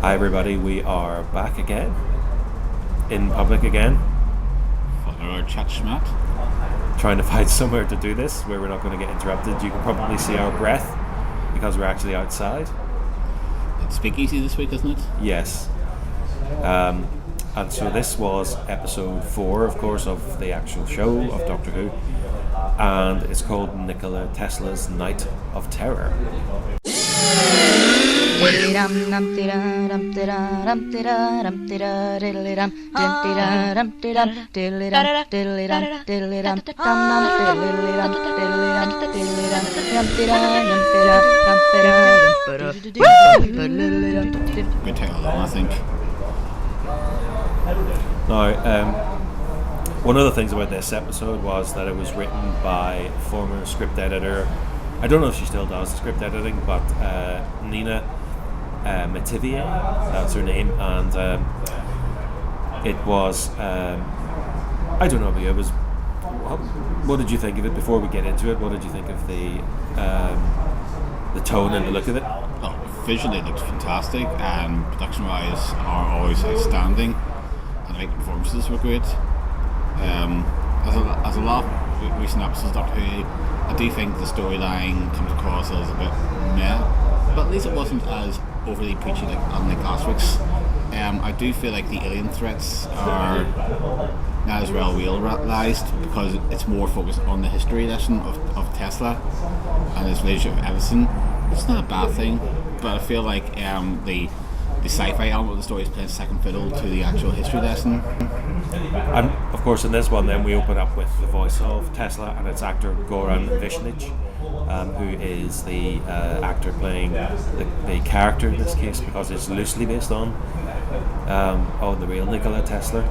Hi everybody, we are back again, in public again, For our chat Schmat. trying to find somewhere to do this where we're not going to get interrupted. You can probably see our breath because we're actually outside. It's speakeasy this week, isn't it? Yes. And so this was episode 4, of course, of the actual show of Doctor Who, and it's called Nikola Tesla's Night of Terror. Good title, I think. Now, one of the things about this episode was that it was written by former script editor. I don't know if she still does the script editing, but Nina Mativier, that's her name, and it was. I don't know about you. It was. What did you think of it before we get into it? What did you think of the tone and the look of it? Well, visually it looks fantastic, and production-wise are always outstanding, and I think the performances were great. As a lot of recent episodes of Doctor Who, I do think the storyline comes across as a bit meh, but at least it wasn't as overly preachy unlike last week's. I do feel like the alien threats are not as well realised because it's more focused on the history lesson of Tesla and his relationship with Edison. It's not a bad thing, but I feel like the sci-fi element of the story is playing second fiddle to the actual history lesson. And of course, in this one, then we open up with the voice of Tesla, and it's actor Goran Vishnich, who is the actor playing the character in this case, because it's loosely based on the real Nikola Tesla.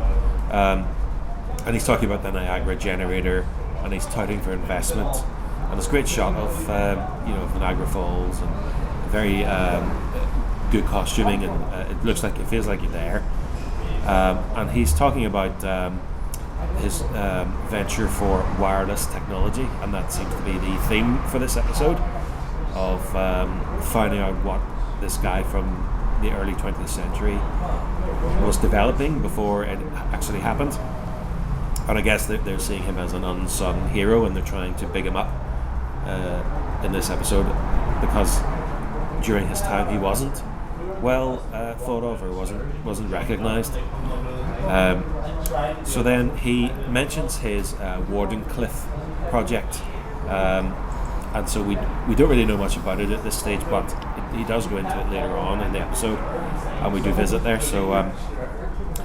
And he's talking about the Niagara generator, and he's touting for investment. And it's a great shot of the Niagara Falls, and very good costuming, and it feels like you're there. And he's talking about his venture for wireless technology, and that seems to be the theme for this episode of finding out what this guy from the early 20th century was developing before it actually happened. And I guess they're seeing him as an unsung hero, and they're trying to big him up in this episode because during his time he wasn't well thought of, or wasn't recognised. So then he mentions his Wardenclyffe project, and so we don't really know much about it at this stage, but he does go into it later on in the episode, and we do visit there. So,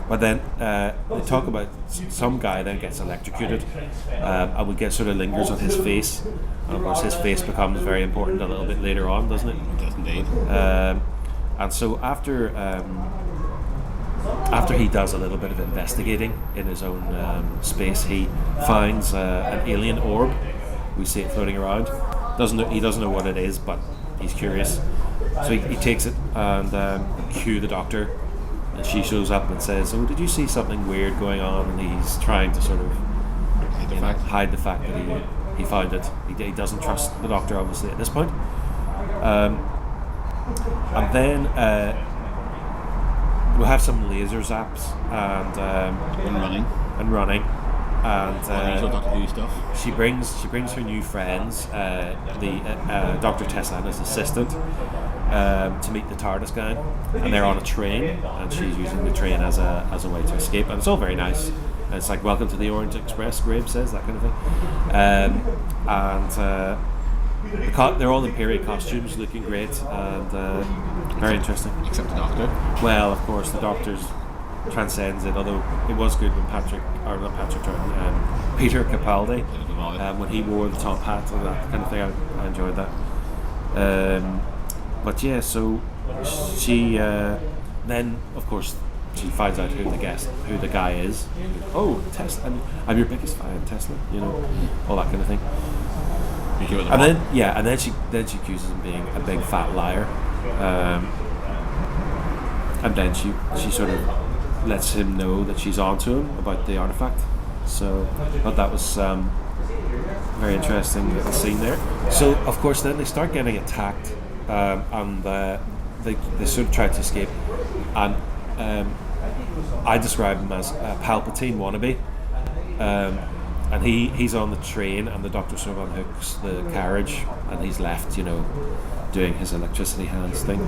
but then they talk about some guy then gets electrocuted, and we get sort of lingers on his face, and of course his face becomes very important a little bit later on, doesn't it? It does indeed. And so after he does a little bit of investigating in his own space, he finds an alien orb. We see it floating around. He doesn't know what it is, but he's curious. So he takes it and cue the Doctor, and she shows up and says, "Oh, did you see something weird going on?" And he's trying to sort of hide the fact that he found it. He doesn't trust the Doctor, obviously, at this point. And then we'll have some laser zaps and running, and usual Doctor Who stuff. She brings her new friends, the Dr. Tessa and his assistant, to meet the TARDIS gang, and they're on a train, and she's using the train as a way to escape, and it's all very nice. And it's like "Welcome to the Orient Express," Graves says, that kind of thing. They're all in period costumes, looking great, and very interesting. Except the Doctor. Well, of course, the Doctor's transcends it, although it was good when Peter Capaldi, when he wore the top hat and that kind of thing. I enjoyed that. But yeah, so she then, of course, she finds out who the guy is. Oh, Tesla! I'm your biggest fan, Tesla. All that kind of thing. And then she accuses him of being a big fat liar, and then she sort of lets him know that she's onto him about the artifact. So I thought that was very interesting little scene there. So of course then they start getting attacked, and they sort of try to escape, and I describe him as a Palpatine wannabe. And he's on the train, and the Doctor sort of unhooks the carriage, and he's left, doing his electricity hands thing.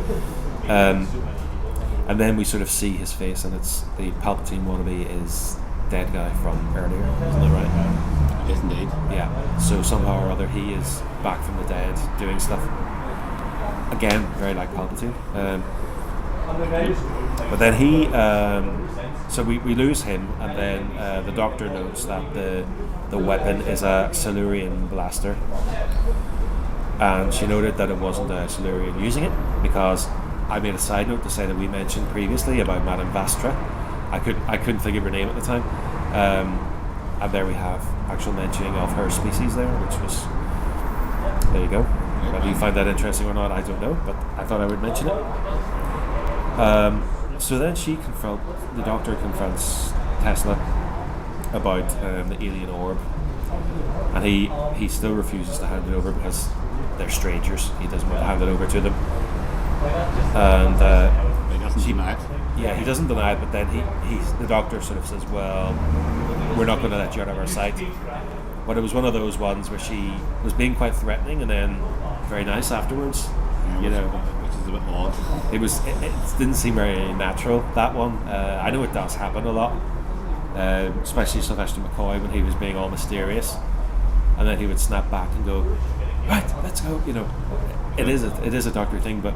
And then we sort of see his face, and it's the Palpatine wannabe is dead guy from earlier, isn't that right? Yes, indeed. Yeah. So somehow or other he is back from the dead, doing stuff. Again, very like Palpatine. But then he, so we lose him, and then the Doctor notes that the weapon is a Silurian blaster, and she noted that it wasn't a Silurian using it, because I made a side note to say that we mentioned previously about Madame Vastra. I couldn't think of her name at the time, and there we have actual mentioning of her species there, which was, there you go. Whether you find that interesting or not, I don't know, but I thought I would mention it. So then the Doctor confronts Tesla about the alien orb, and he still refuses to hand it over because they're strangers. He doesn't want to hand it over to them, and He doesn't deny it. yeah, he doesn't deny it. But then the Doctor sort of says, "Well, we're not going to let you out of our sight." But it was one of those ones where she was being quite threatening, and then very nice afterwards. Which is a bit odd. It didn't seem very natural, that one. I know it does happen a lot, especially Sylvester McCoy when he was being all mysterious, and then he would snap back and go, "Right, let's go." It is a Doctor thing, but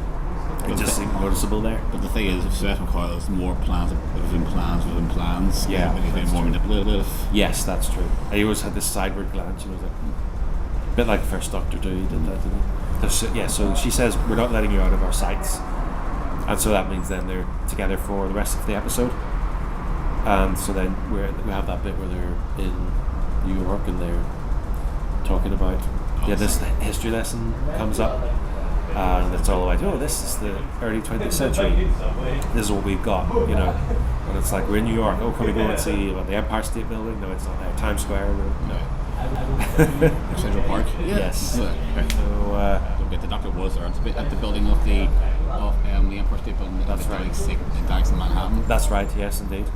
it just seemed noticeable there. But the thing is, if Sylvester McCoy has more plans within plans, Yeah, when he's being that's more true. manipulative. Yes, that's true. He always had this sideward glance, like, a bit like the first Doctor do. He did that, didn't he? So she says, "We're not letting you out of our sights," and so that means then they're together for the rest of the episode. And so then we have that bit where they're in New York and they're talking about this history lesson comes up, and it's all about, this is the early 20th century. This is what we've got, And it's like, we're in New York. Oh, can we go and see about the Empire State Building? No, it's not there. Times Square. No. Central Park. Yeah. Yes. So, the Doctor was there at the building of the Empire State Building. That's right. In Manhattan. That's right. Yes, indeed.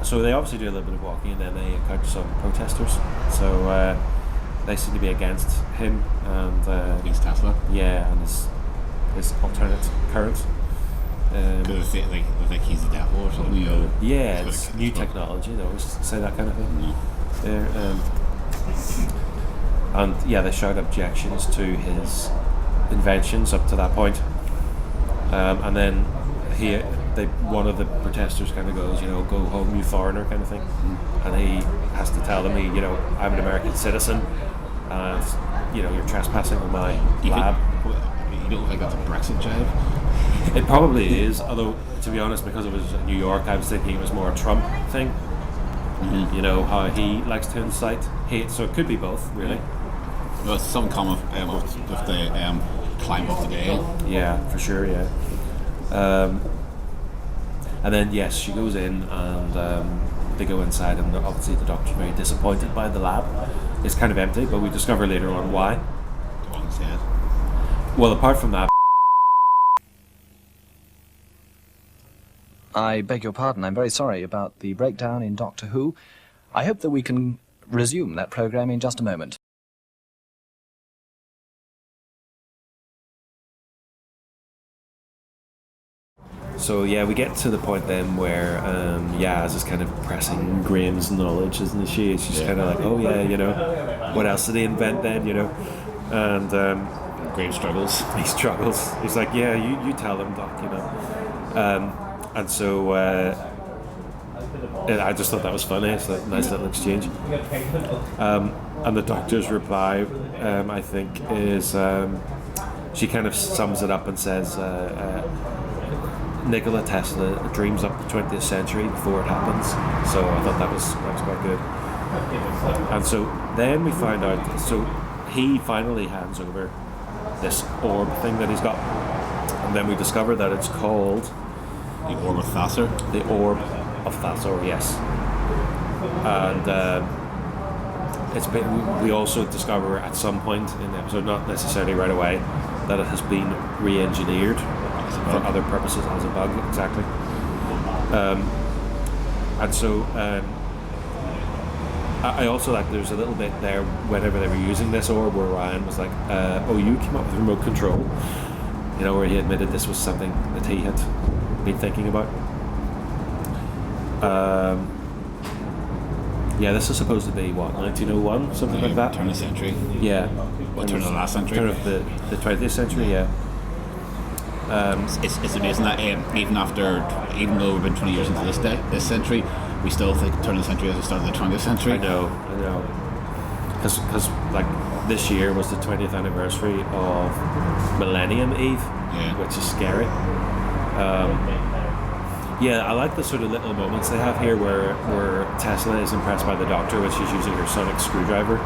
So they obviously do a little bit of walking, and then they encounter some protesters. So they seem to be against him and Against Tesla. Yeah, and his alternate current. Because they think he's the devil or something. Yeah, it's new technology. They always say that kind of thing. Yeah. And they shout objections to his inventions up to that point. And then one of the protesters kind of goes, "Go home, you foreigner," kind of thing. And he has to tell them, "I'm an American citizen, and you're trespassing on my lab." You don't think that's a Brexit jibe? It probably is, although to be honest, because it was New York, I was thinking it was more a Trump thing. Mm-hmm. How he likes to incite hate, so it could be both, really. Well, it's some common with the climb up the Neill. Yeah, for sure, yeah. And then, yes, she goes in, and they go inside, and obviously the Doctor's very disappointed by the lab. It's kind of empty, but we discover later on why. Go on, say it. Well, apart from that, I beg your pardon. I'm very sorry about the breakdown in Doctor Who. I hope that we can resume that programme in just a moment. so we get to the point then where Yaz is kind of pressing Graham's knowledge, isn't she? She's kind of like, "Oh yeah, what else did he invent then, And Graham struggles. He struggles. He's like, "Yeah, you tell them, Doc, And so I just thought that was funny. It's a nice little exchange. And the Doctor's reply, I think, is she kind of sums it up and says, Nikola Tesla dreams up the 20th century before it happens. So I thought that was quite good. And so then we find out, so he finally hands over this orb thing that he's got, and then we discover that it's called The Orb of Thasser. The Orb of Thasser, yes. And we also discover at some point in the episode, not necessarily right away, that it has been re-engineered. for other purposes as a bug, exactly. And so I also like there's a little bit there whenever they were using this orb where Ryan was like, oh, you came up with remote control, you know, where he admitted this was something that he had been thinking about. Yeah, this is supposed to be what, 1901, something like that. Turn of the century. Yeah. Turn of the last century. Turn of the 20th century. Yeah. It's amazing that even though we've been 20 years into this century, we still think turn of the century as the start of the 20th century. I know. Because like this year was the 20th anniversary of Millennium Eve, which is scary. Yeah, I like the sort of little moments they have here where Tesla is impressed by the Doctor when she's using her sonic screwdriver,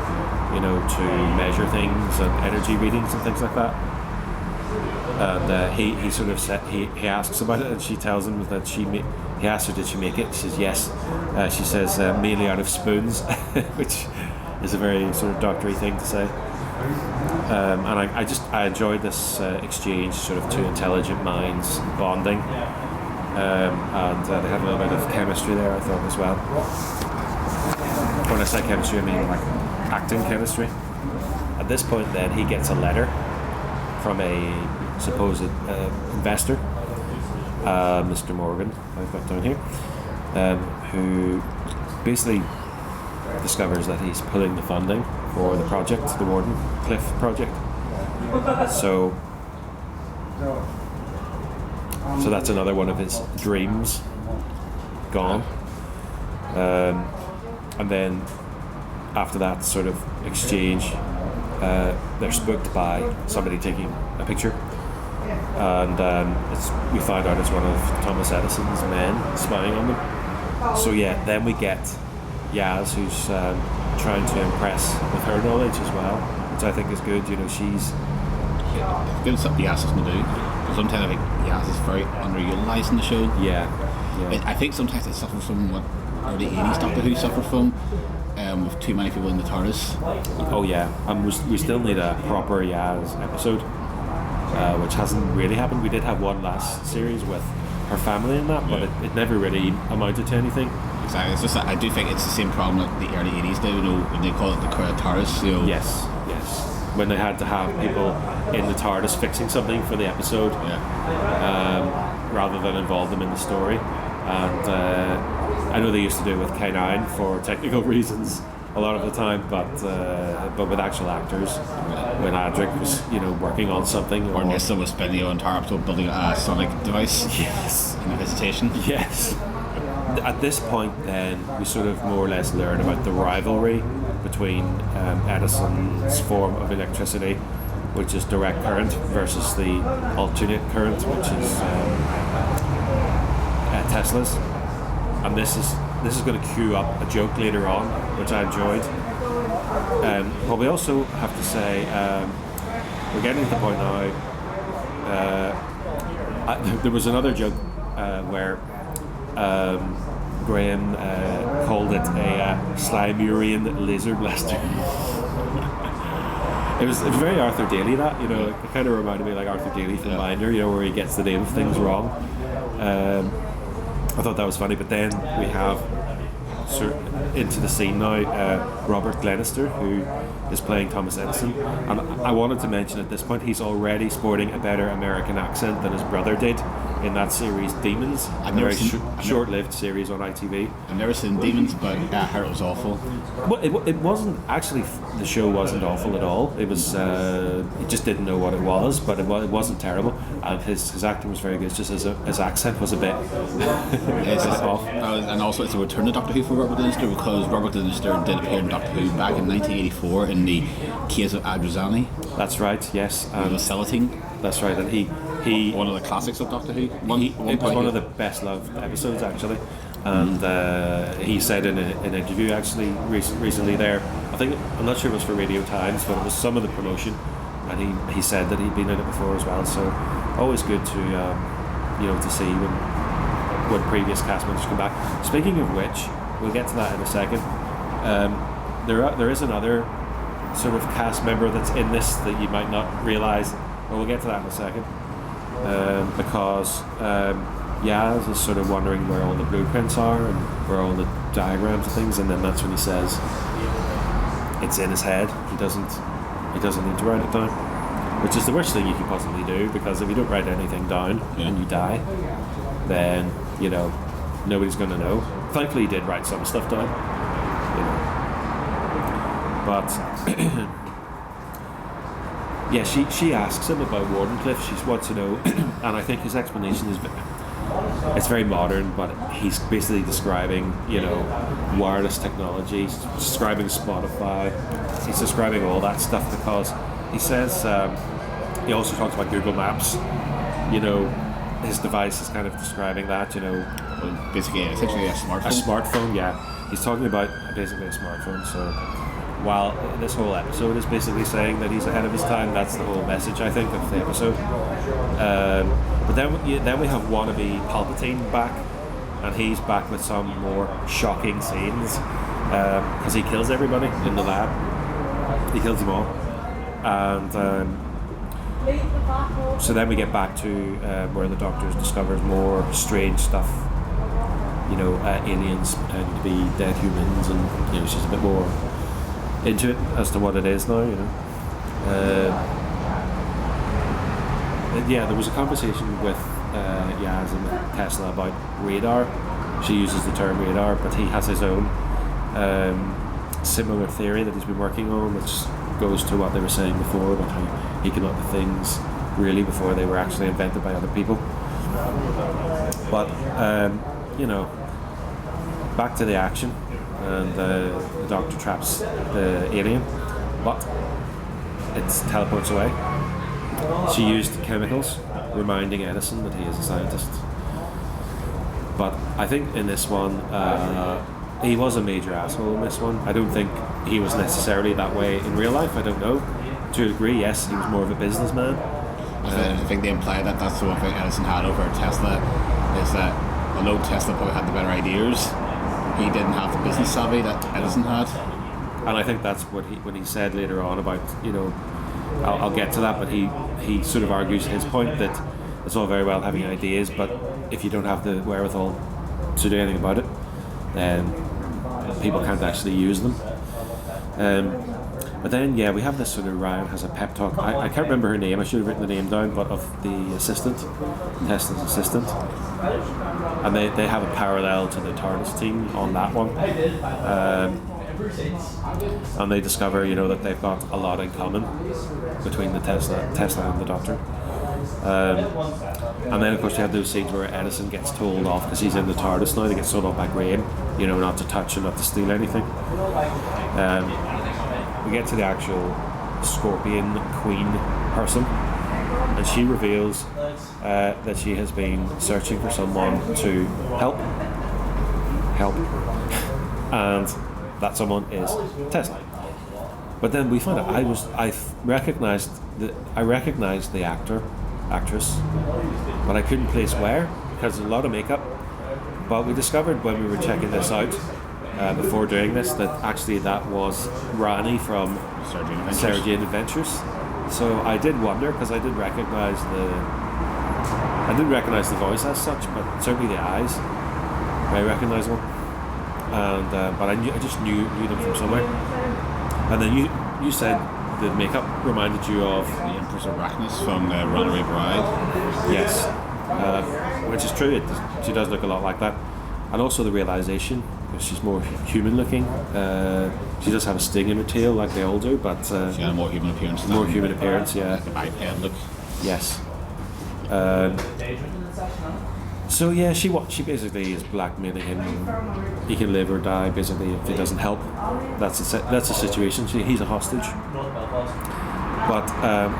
you know, to measure things and energy readings and things like that. And he sort of he asks about it, and she tells him that he asks her, did she make it? She says yes. She says mainly out of spoons, which is a very sort of doctory thing to say. And I enjoyed this exchange, sort of two intelligent minds bonding. And they had a little bit of chemistry there, I thought, as well. When I say chemistry, I mean like acting chemistry. At this point then, he gets a letter from a supposed investor, Mr. Morgan, I've got down here, who basically discovers that he's pulling the funding for the project, the Warden Cliff project. So that's another one of his dreams gone. And then after that sort of exchange, they're spooked by somebody taking a picture, and we find out it's one of Thomas Edison's men spying on them. So yeah, then we get Yaz, who's trying to impress with her knowledge as well, which I think is good. You know, she's given something Yaz doesn't do. Sometimes I think Yaz is very underutilised in the show. Yeah. I think sometimes it suffers from what early 80s Doctor Who suffered from, with too many people in the TARDIS. Oh yeah, and we still need a proper Yaz episode, which hasn't really happened. We did have one last series with her family in that, but it never really amounted to anything. Exactly. It's just that I do think it's the same problem that the early 80s did, you know, when they call it the Crowd TARDIS. You know. Yes. When they had to have people in the TARDIS fixing something for the episode, rather than involve them in the story. And I know they used to do it with K9 for technical reasons a lot of the time, but with actual actors, when Adric was, you know, working on something, or Nissa was spending the entire episode building a sonic device. Yes. In a visitation. Yes. At this point, then we sort of more or less learn about the rivalry between Edison's form of electricity, which is direct current, versus the alternate current, which is Tesla's. And this is going to cue up a joke later on, which I enjoyed. But we also have to say, we're getting to the point now. There was another joke where Graham called it a Slimurian laser blaster. It was very Arthur Daly, that, you know, it kind of reminded me like Arthur Daly from Binder, you know, where he gets the name of things wrong. I thought that was funny, but then we have into the scene now Robert Glenister, who is playing Thomas Edison, and I wanted to mention at this point he's already sporting a better American accent than his brother did in that series Demons, a very short-lived series on ITV. I've never seen Demons, but I heard it was awful. Well, it wasn't actually. The show wasn't awful at all. It was. He just didn't know what it was, but it wasn't terrible. And his acting was very good. Just his accent was a bit off. And also, it's a return to Doctor Who for Robert Glenister, because Robert Glenister did appear in Doctor Who back in 1984 in the case of Adruzani. That's right. Yes. And the Celatine. That's right. And he one of the classics of Doctor Who. It was one of the best loved episodes, actually. And he said in an interview actually recently there, I'm not sure it was for Radio Times, but it was some of the promotion, and he said that he'd been in it before as well. So always good to to see when previous cast members come back. Speaking of which, we'll get to that in a second. There is another sort of cast member that's in this that you might not realise. Well, we'll get to that in a second. because Yaz is sort of wondering where all the blueprints are and where all the diagrams and things, and then that's when he says it's in his head. He doesn't need to write it down, which is the worst thing you can possibly do, because if you don't write anything down and you die, then nobody's going to know. Thankfully, he did write some stuff down, but yeah, she asks him about Wardenclyffe. She wants to know, and I think his explanation is it's very modern, but he's basically describing wireless technology. He's describing Spotify. He's describing all that stuff, because he says he also talks about Google Maps. His device is kind of describing that. Basically, essentially a smartphone. A smartphone, yeah. He's talking about basically a smartphone. So while this whole episode is basically saying that he's ahead of his time, that's the whole message, I think, of the episode. But then we have wannabe Palpatine back, and he's back with some more shocking scenes, because he kills everybody in the lab. He kills them all, and so then we get back to where the Doctor discovers more strange stuff. Aliens pretending to be dead humans, and she's a bit more into it as to what it is now. There was a conversation with Yaz and Tesla about radar. She uses the term radar, but he has his own similar theory that he's been working on, which goes to what they were saying before about how he came up with things really before they were actually invented by other people. But back to the action, and the Doctor traps the alien, but it teleports away. She used chemicals, reminding Edison that he is a scientist. But I think in this one, he was a major asshole in this one. I don't think he was necessarily that way in real life. I don't know. To a degree, yes, he was more of a businessman. I think they imply that that's the one thing Edison had over Tesla, is that although Tesla probably had the better ideas, he didn't have the business savvy that Edison had. And I think that's what he said later on about, I'll get to that, but he sort of argues his point that it's all very well having ideas, but if you don't have the wherewithal to do anything about it, then people can't actually use them. But then, we have this sort of Ryan has a pep talk. I can't remember her name. I should have written the name down, but of the assistant, Tesla's assistant. And they have a parallel to the TARDIS team on that one. And they discover, that they've got a lot in common between the Tesla and the Doctor. And then, of course, you have those scenes where Edison gets told off because he's in the TARDIS now. They get told off by Graham, not to touch and not to steal anything. We get to the actual Scorpion Queen person, and she reveals that she has been searching for someone to help, and that someone is Tesla. But then we find out I recognized the actress, but I couldn't place where because there's a lot of makeup. But we discovered when we were checking this out before doing this that actually that was Rani from Sarah Jane Adventures. So I did wonder, because I didn't recognize the voice as such, but certainly the eyes, very recognizable. And but I just knew them from somewhere. And then you said the makeup reminded you of the Empress Arachnis from the Runaway Bride. Yes, which is true. She does look a lot like that, and also the realization. She's more human looking. She does have a sting in her tail like they all do, but she had a more human appearance. More human appearance, yeah. Like a biped look. Yes. So yeah, she basically is blackmailing him. He can live or die basically if he doesn't help. That's the situation. He's a hostage. But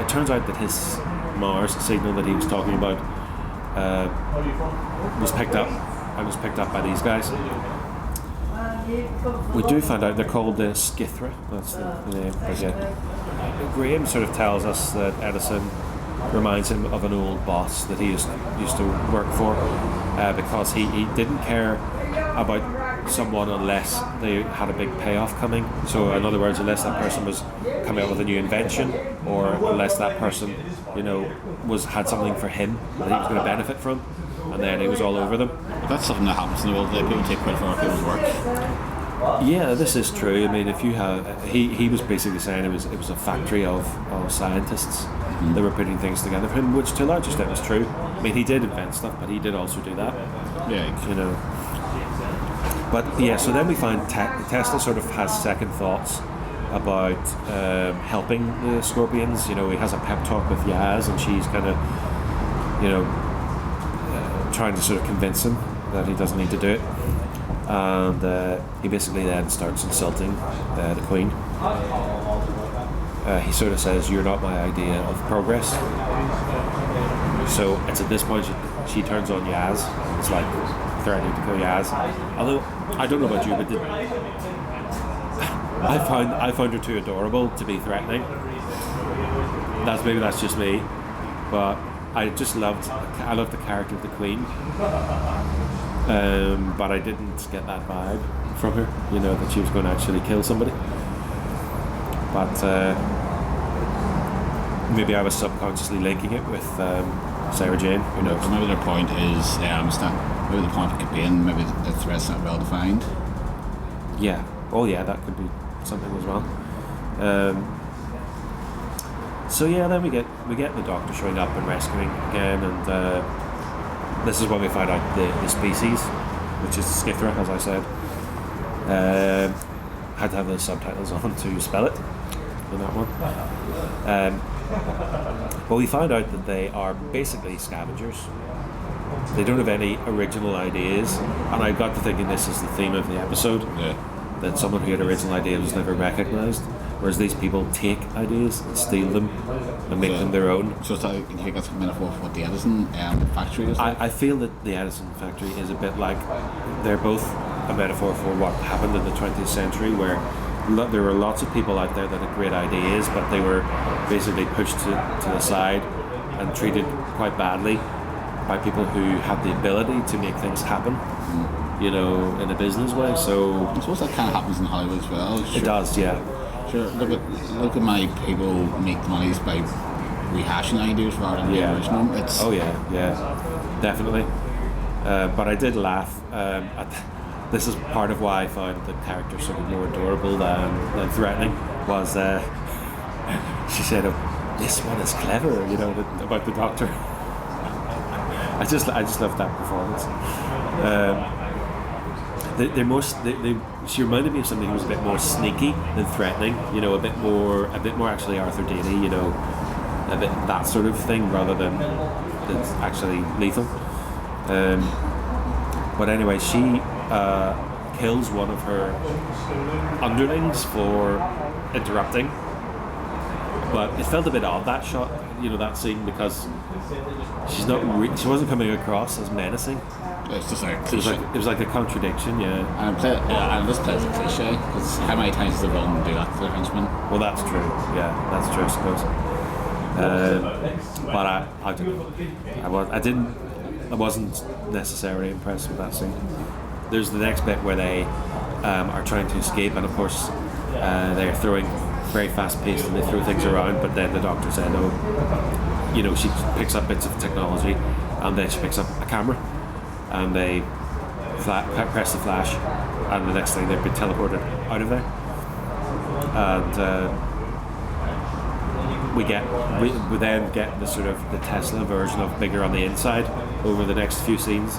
it turns out that his Mars signal that he was talking about was picked up by these guys. We do find out they're called the Skithra. That's the name. But yeah, Graham sort of tells us that Edison reminds him of an old boss that he used to work for, because he didn't care about someone unless they had a big payoff coming. So in other words, unless that person was coming up with a new invention, or unless that person, had something for him that he was going to benefit from, and then it was all over them. But that's something that happens in the world today. People take credit for other people's work. Yeah, this is true. I mean, if you have, he was basically saying it was a factory of scientists that were putting things together for him, which to a large extent was true. I mean, he did invent stuff, but he did also do that. Yeah. But yeah, so then we find Tesla sort of has second thoughts about helping the Scorpions. He has a pep talk with Yaz, and she's kind of, trying to sort of convince him that he doesn't need to do it. And he basically then starts insulting the Queen. He sort of says, "You're not my idea of progress." So it's at this point she turns on Yaz. It's like threatening to kill Yaz. Although I don't know about you, but I found her too adorable to be threatening. Maybe that's just me, but I loved the character of the Queen. But I didn't get that vibe from her, that she was going to actually kill somebody. But maybe I was subconsciously linking it with Sarah Jane. Who knows? Maybe their point is, maybe the point could be in, maybe the threat's not well defined. Yeah. Oh yeah, that could be something as well. So yeah, then we get the Doctor showing up and rescuing again, and this is when we find out the species, which is Skithra, as I said. Had to have the subtitles on to spell it in that one. But we find out that they are basically scavengers. They don't have any original ideas, and I got to thinking this is the theme of the episode. Yeah. That someone who had original ideas was never recognised, whereas these people take ideas and steal them and make them their own. So you think that's a metaphor for what the Edison factory is like? I feel that the Edison factory is a bit like, they're both a metaphor for what happened in the 20th century, where there were lots of people out there that had great ideas, but they were basically pushed to the side and treated quite badly by people who had the ability to make things happen. In a business way. So I suppose that kind of happens in Hollywood as well. Sure. It does, yeah. Sure. Look at my people make money by rehashing ideas rather than the original. Oh yeah, definitely. But I did laugh. This is part of why I found the character sort of more adorable than threatening. Was she said, "Oh, this one is clever," about the Doctor. I just loved that performance. She reminded me of somebody who was a bit more sneaky than threatening. A bit more actually Arthur Daly. A bit that sort of thing rather than actually lethal. But anyway, she kills one of her underlings for interrupting. But it felt a bit odd, that shot, that scene, because she wasn't coming across as menacing. It's just like a cliche. It was like a contradiction, yeah. And this plays a cliche, because how many times does the villain do that to their henchman? Well, that's true. Yeah, that's true, I suppose. But I don't know. I wasn't necessarily impressed with that scene. There's the next bit where they are trying to escape, and of course they're throwing very fast paced and they throw things around. But then the Doctor said, she picks up bits of technology, and then she picks up a camera. And they press the flash, and the next thing they've been teleported out of there. And we then get the sort of the Tesla version of bigger on the inside over the next few scenes.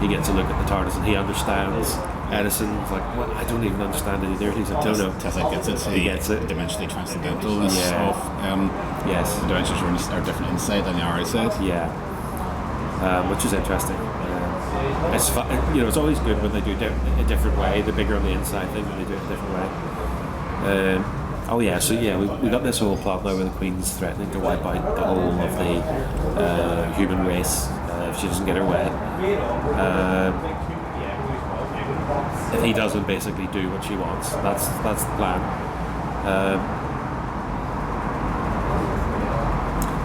He gets a look at the TARDIS and he understands. Edison's like, well, I don't even understand it either. He's like, no. Tesla gets it. He gets it. Dimensionally transcendental. Yes. The dimensions are different inside than the outside. Yeah. Which is interesting. It's it's always good when they do a different way, the bigger on the inside thing, when they do it a different way. We got this whole plot now where the Queen's threatening to wipe out the whole of the human race if she doesn't get her way. If he doesn't basically do what she wants, that's the plan.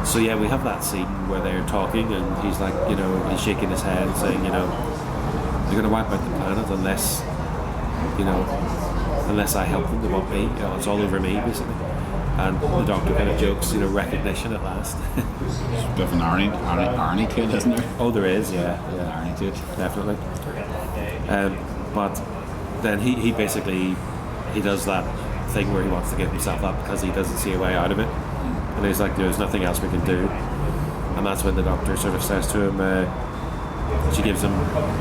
So yeah, we have that scene where they're talking, and he's like, he's shaking his head, saying, they're going to wipe out the planet unless, unless I help them. They want me. It's all over me, basically. And the Doctor kind of jokes, recognition at last. There's a bit of an irony to it, isn't there? Oh, there is, yeah. Irony to it. Definitely. But then he basically, he does that thing where he wants to give himself up because he doesn't see a way out of it. And he's like, there's nothing else we can do. And that's when the Doctor sort of says to him, she gives him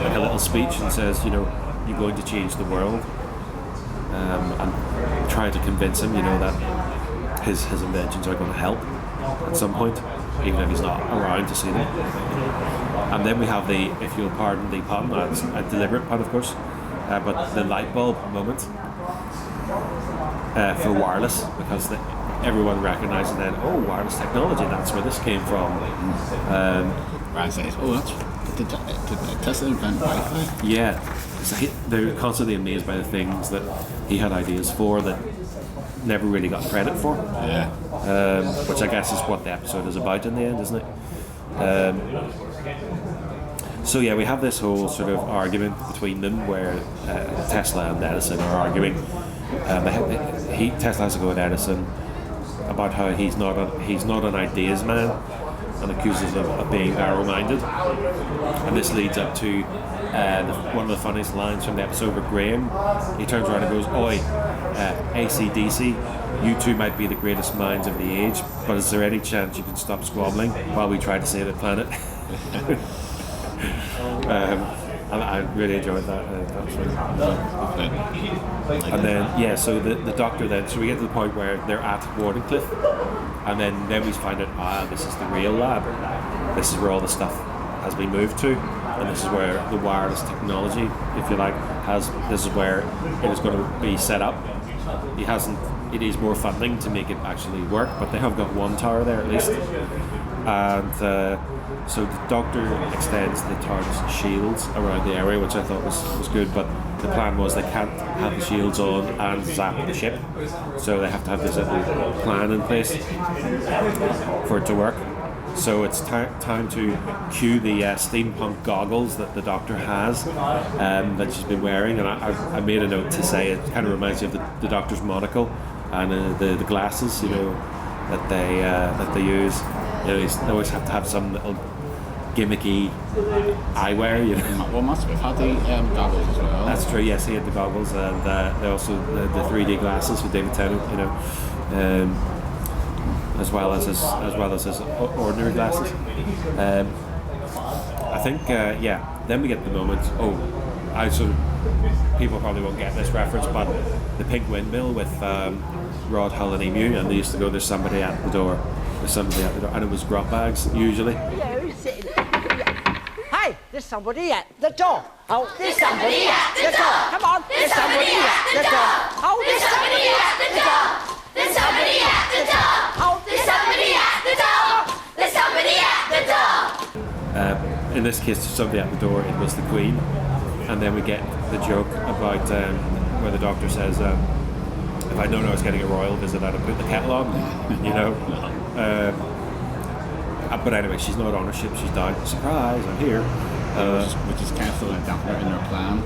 like a little speech and says, you're going to change the world. And trying to convince him, that his inventions are going to help at some point, even if he's not around to see them. And then we have the, if you'll pardon the pun, it's a deliberate pun of course, but the light bulb moment for wireless, because everyone recognises then, wireless technology, that's where this came from. Ryan says, did Tesla invent Wi-Fi? Yeah, so they're constantly amazed by the things that he had ideas for that never really got credit for. Yeah. Which I guess is what the episode is about in the end, isn't it? So yeah, we have this whole sort of argument between them where Tesla and Edison are arguing. Tesla has to go at Edison about how he's not an ideas man, and accuses him of being narrow-minded. And this leads up to one of the funniest lines from the episode with Graham. He turns around and goes, "Oi, AC/DC, you two might be the greatest minds of the age, but is there any chance you can stop squabbling while we try to save the planet?" And I really enjoyed that. That was really. And then, so the Doctor then, so we get to the point where they're at Wardenclyffe, and then we find out, this is the real lab. This is where all the stuff has been moved to, and this is where the wireless technology, if you like, this is where it is going to be set up. It needs more funding to make it actually work, but they have got one tower there at least. And so the Doctor extends the TARDIS shields around the area, which I thought was good, but the plan was they can't have the shields on and zap the ship, so they have to have this little plan in place for it to work. So it's time to cue the steampunk goggles that the Doctor has, that she's been wearing, and I made a note to say it kind of reminds you of the Doctor's monocle and the glasses, that they use. They always have to have some little gimmicky eyewear, Well, must have had the goggles as well. That's true. Yes, he had the goggles, and they also the 3D glasses for David Tennant, as well as his ordinary glasses. I think, then we get the moment. People probably won't get this reference, but the pink windmill with Rod, Hull, and Emu, and they used to go, "There's somebody at the door." And it was grub bags usually. Yeah, who's sitting there? Hey, there's somebody at the door. Oh, there's somebody at the door. Come on, there's somebody at the door. Oh, there's somebody at the door. There's somebody at the door. Oh, there's somebody at the door. There's somebody at the door. In this case, somebody at the door. It was the Queen, and then we get the joke about where the Doctor says, "If I'd known I was getting a royal visit, I'd have put the kettle on." But anyway, she's not on her ship, she's down. Surprise, I'm here. Which is kind of still a dampener in their plan.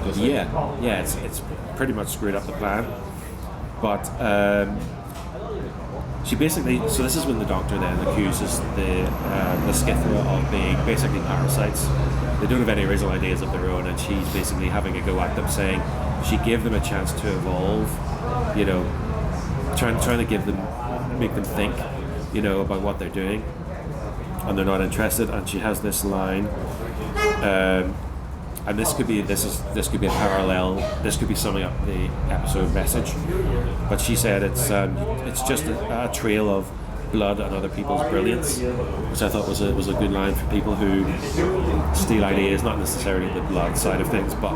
It's pretty much screwed up the plan. But she basically, so this is when the Doctor then accuses the Skithra of being basically parasites. They don't have any original ideas of their own, and she's basically having a go at them, saying she gave them a chance to evolve, trying to make them think, about what they're doing, and they're not interested. And she has this line, and this could be a parallel. This could be summing up the episode message. But she said it's just a trail of blood and other people's brilliance, which I thought was a good line for people who steal ideas, not necessarily the blood side of things, but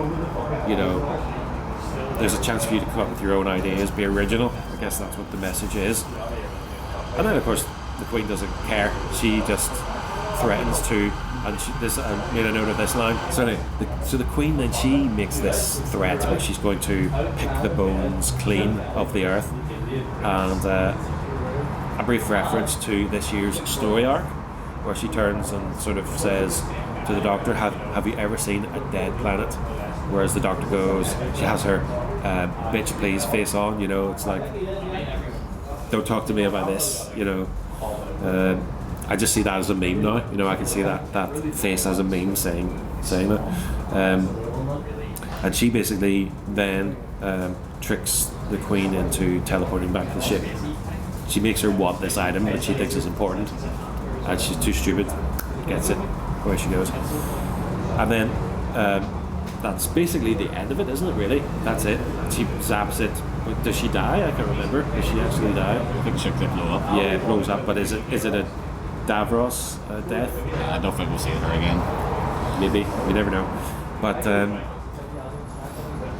there's a chance for you to come up with your own ideas, be original. I guess that's what the message is. And then, of course, the Queen doesn't care. She just threatens to, and I made a note of this line. So anyway, the Queen then, she makes this threat where she's going to pick the bones clean of the Earth, and a brief reference to this year's story arc, where she turns and sort of says, to the Doctor, have you ever seen a dead planet? Whereas the Doctor goes, she has her bitch please face on, you know, it's like, don't talk to me about this, you know. I just see that as a meme now, you know, I can see that face as a meme saying that. And she basically then tricks the Queen into teleporting back to the ship. She makes her want this item that she thinks is important, and she's too stupid, gets it, away she goes. And then that's basically the end of it, isn't it, really? That's it. She zaps it. Does she die? I can't remember. Does she actually die? I think she could blow up. Yeah, it blows up, but is it a Davros death? I don't think we'll see her again. Maybe, we never know. But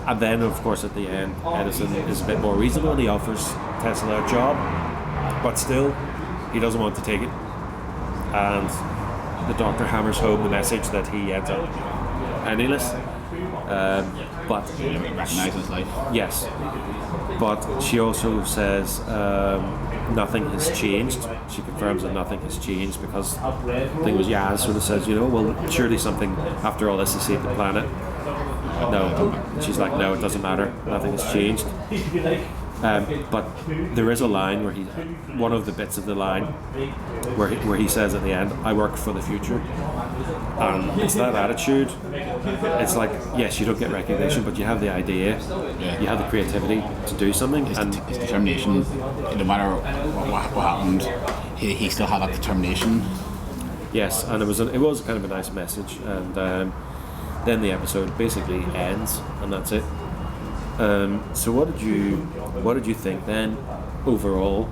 and then of course at the end Edison is a bit more reasonable and he offers Tesla a job, but still he doesn't want to take it, and the Doctor hammers home the message that he ends up penniless, but He recognises his life. yes, but she also says nothing has changed. She confirms that nothing has changed because I think it was Yaz sort of says, you know, well, surely something after all this has saved the planet. No, she's like, no, it doesn't matter. Nothing has changed. But there is a line where one of the bits of the line where he says at the end, "I work for the future," and it's that attitude. It's like, yes, you don't get recognition, but you have the idea, you have the creativity to do something, and His determination, no matter what happened, he still had that determination. yes, and it was kind of a nice message, and then the episode basically ends, and that's it. So what did you think then overall?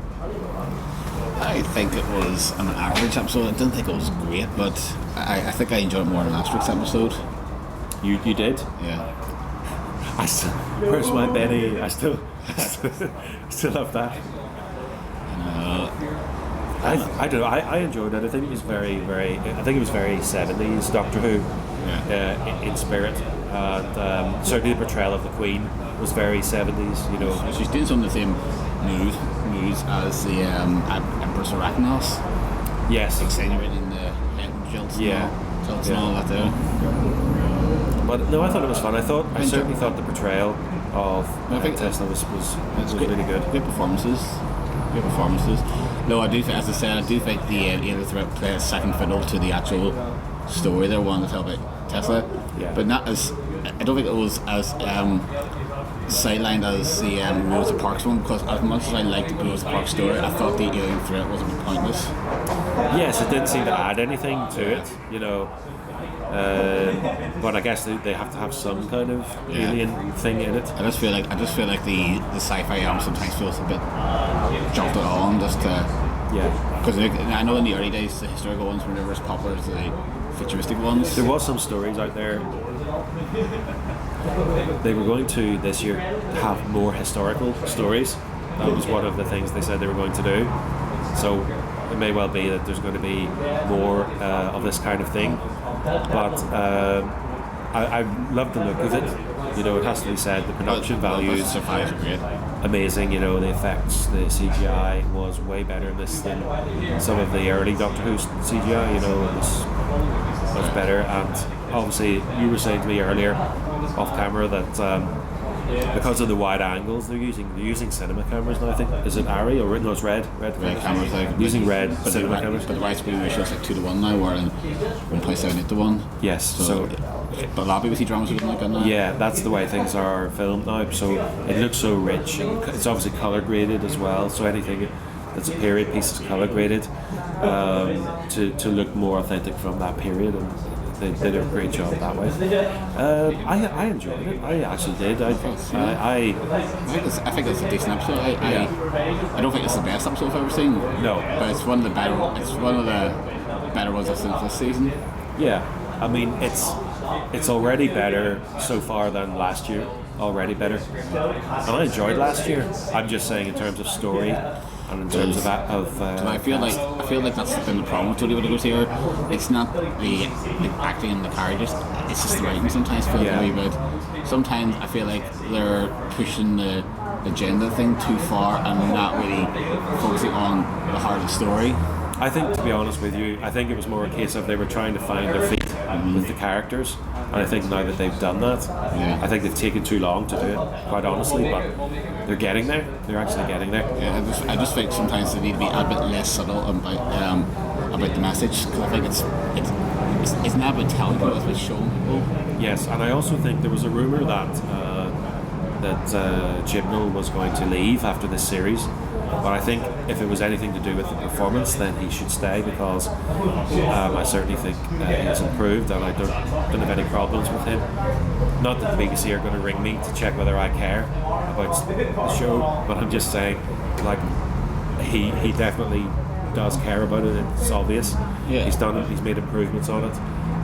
I think it was an average episode. I didn't think it was great, but I think I enjoyed it more than last week's episode. You did? Yeah. Where's my Benny? I still love that. I don't know. I enjoyed it. I think it was very 70s Doctor Who in spirit, and certainly the portrayal of the Queen was very 70s. You know, She's doing some of the same moves as the Empress of Arachnos, yes, insinuating the jilts and all that there. but no, I thought it was fun. I certainly thought the portrayal of Tesla was really good. Good performances. No, I do think, as I said, I do think the Edith played a second fiddle to the actual story they wanted to tell about Tesla, but not as. I don't think it was as sidelined as the Rosa Parks one, because as much as I liked the Rosa Parks story, I thought the alien threat was a bit pointless. Yes, it didn't seem to add anything to it, you know. But I guess they have to have some kind of alien thing in it. I just feel like the sci-fi sometimes feels a bit jolted on, just because I know in the early days the historical ones were never as popular as the futuristic ones. There was some stories out there. They were going to this year have more historical stories. That was one of the things they said they were going to do. So it may well be that there's going to be more of this kind of thing. But I love the look of it. You know, it has to be said, the production values are great. Amazing. You know, the effects, the CGI was way better in this than some of the early Doctor Who CGI. You know, it was much better. And obviously, you were saying to me earlier, off camera, that because of the wide angles they're using cinema cameras now. I think, is it Arri or no? It's red cameras, like using red cinema cameras. But the widescreen ratio is like 2:1 now, or 1.78:1. Yes. So but a lot of BBC dramas are like that now. Yeah, that's the way things are filmed now. So it looks so rich, and it's obviously color graded as well. So anything that's a period piece is color graded to look more authentic from that period, and they did a great job that way. I enjoyed it. I actually did. I think it's a decent episode. I don't think it's the best episode I've ever seen. No, but it's one of the better ones I've seen this season. Yeah, I mean it's already better so far than last year. Already better, and I enjoyed last year. I'm just saying in terms of story and in terms of I feel like that's been the problem with Jodie Whittaker's here. It's not the acting and the characters. It's just the writing sometimes feels a wee bit. Sometimes I feel like they're pushing the agenda thing too far and not really focusing on the heart of the story. I think, to be honest with you, I think it was more a case of they were trying to find their feet with the characters. And I think now that they've done that, I think they've taken too long to do it, quite honestly, but they're getting there. They're actually getting there. Yeah, I just think sometimes they need to be a bit less subtle about the message, because I think it's not about telling people, it's about showing people. Yes, and I also think there was a rumour that Jim Neill was going to leave after this series. But I think if it was anything to do with the performance, then he should stay, because I certainly think he's improved, and I don't have any problems with him. Not that the BBC are going to ring me to check whether I care about the show, but I'm just saying, like, he definitely does care about it. It's obvious. Yeah. He's done it. He's made improvements on it.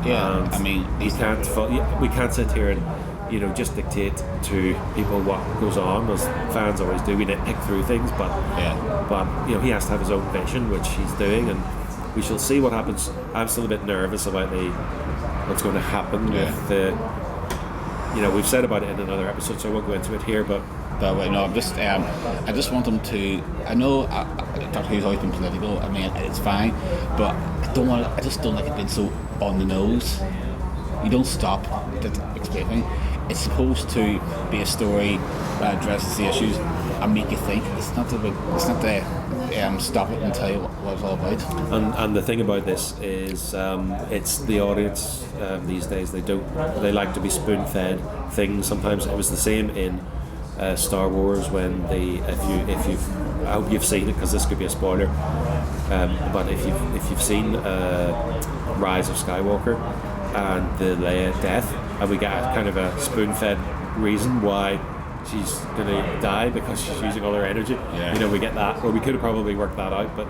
Yeah, and I mean, we can't sit here and just dictate to people what goes on, as fans always do. We nitpick through things, but he has to have his own vision, which he's doing, and we shall see what happens. I'm still a bit nervous about what's going to happen with the. We've said about it in another episode, so I won't go into it here, but. But no, I just want them to. I know Doctor Who's always been political. I mean, it's fine, but I just don't like it being so on the nose. You don't stop explaining. It's supposed to be a story that addresses the issues and make you think. It's not to stop it and tell you what it's all about. And the thing about this is, it's the audience these days. They like to be spoon-fed things. Sometimes it was the same in Star Wars when I hope you've seen it, because this could be a spoiler. But if you've seen Rise of Skywalker and the Leia death, and we get a kind of a spoon-fed reason why she's going to die, because she's using all her energy. Yeah. We get that, or we could have probably worked that out, but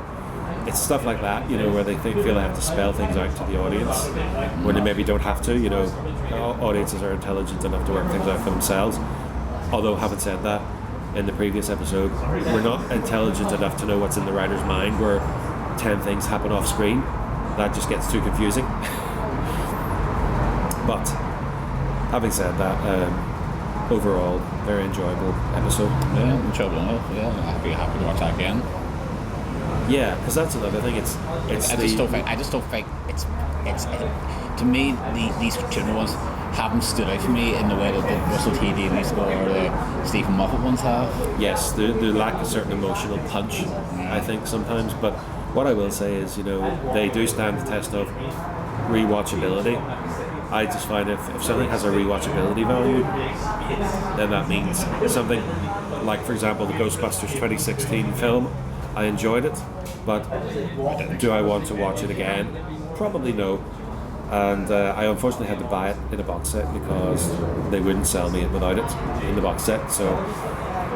it's stuff like that, where they feel they have to spell things out to the audience when they maybe don't have to. Audiences are intelligent enough to work things out for themselves. Although, having said that, in the previous episode, we're not intelligent enough to know what's in the writer's mind, where 10 things happen off screen. That just gets too confusing. But having said that, overall, very enjoyable episode. Yeah, enjoyable enough. Yeah, I'd be happy to watch that again. Yeah, because that's another thing. I just don't think it's to me these children ones haven't stood out for me in the way that the Russell T Davies or the Stephen Moffat ones have. Yes, they lack a certain emotional punch, I think, sometimes. But what I will say is, they do stand the test of rewatchability. I just find if something has a rewatchability value, then that means something. Like, for example, the Ghostbusters 2016 film, I enjoyed it, but do I want to watch it again? Probably no. And I unfortunately had to buy it in a box set, because they wouldn't sell me it without it in the box set. So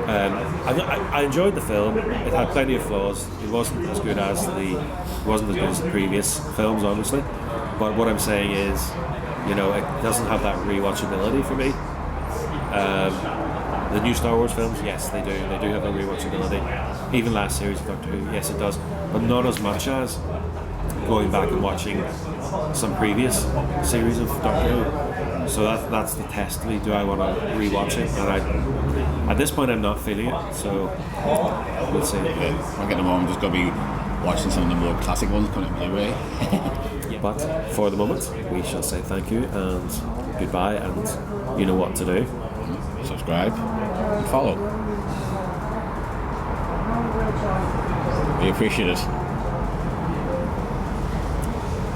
I enjoyed the film. It had plenty of flaws. It wasn't as good as the previous films, obviously. But what I'm saying is, it doesn't have that rewatchability for me. The new Star Wars films, yes, they do. They do have a rewatchability. Even last series of Doctor Who, yes, it does. But not as much as going back and watching some previous series of Doctor Who. So that's the test to me. Do I want to rewatch it? And at this point, I'm not feeling it. So we'll see. I'll get them on. I'm just going to be watching some of the more classic ones coming out Blu-ray. But for the moment, we shall say thank you and goodbye, and you know what to do. Subscribe and follow. We appreciate it.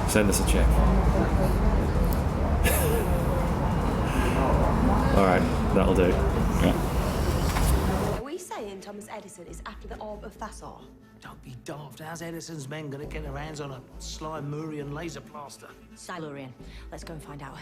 Send us a check. Alright, that'll do. Yeah. Are we saying Thomas Edison is after the orb of Thassaur? Don't be daft. How's Edison's men gonna get their hands on a Silurian laser plaster? Silurian. Let's go and find out.